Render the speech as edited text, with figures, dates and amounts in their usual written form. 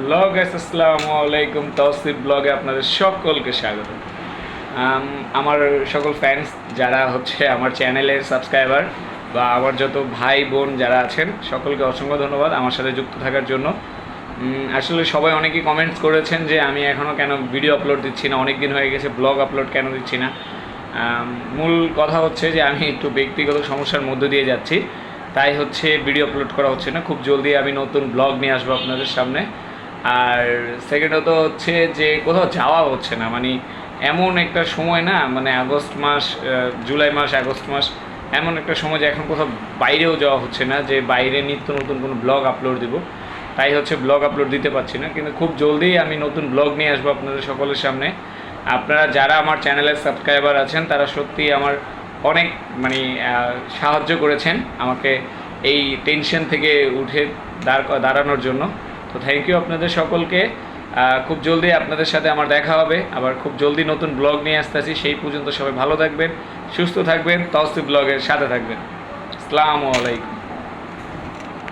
Hello guys, আসসালামু আলাইকুম। তৌসিফ ব্লগে আপনাদের সকলকে স্বাগত। আমার সকল ফ্যান্স যারা হচ্ছে আমার চ্যানেলের সাবস্ক্রাইবার বা আমার যত ভাই বোন যারা আছেন সকলকে অসংখ্য ধন্যবাদ আমার সাথে যুক্ত থাকার জন্য। আসলে সবাই অনেকেই কমেন্টস করেছেন যে আমি এখনও কেন ভিডিও আপলোড দিচ্ছি না, অনেক দিন হয়ে গেছে, ব্লগ আপলোড কেন দিচ্ছি না। মূল কথা হচ্ছে যে আমি একটু ব্যক্তিগত সমস্যার মধ্য দিয়ে যাচ্ছি, তাই হচ্ছে ভিডিও আপলোড করা হচ্ছে না। খুব জলদি আমি নতুন ব্লগ নিয়ে আসবো আপনাদের সামনে। আর সেকেন্ডত হচ্ছে যে কোথাও যাওয়া হচ্ছে না, মানে এমন একটা সময় না, মানে আগস্ট মাস, জুলাই মাস, আগস্ট মাস এমন একটা সময় যে এখন কোথাও বাইরেও যাওয়া হচ্ছে না যে বাইরে নিত্য নতুন কোনো ব্লগ আপলোড দিব, তাই হচ্ছে ব্লগ আপলোড দিতে পারছি না। কিন্তু খুব জলদি আমি নতুন ব্লগ নিয়ে আসবো আপনাদের সকলের সামনে। আপনারা যারা আমার চ্যানেলের সাবস্ক্রাইবার আছেন তারা সত্যিই আমার অনেক মানে সাহায্য করেছেন আমাকে এই টেনশন থেকে উঠে দাঁড়ানোর জন্য। তো থ্যাংক ইউ আপনাদের সকলকে। খুব জলদি আপনাদের সাথে আমার দেখা হবে, আবার খুব জলদি নতুন ব্লগ নিয়ে আসতেছি। সেই পর্যন্ত সবাই ভালো থাকবেন, সুস্থ থাকবেন, তৌসিফ ব্লগের সাথে থাকবেন। আসসালামু আলাইকুম।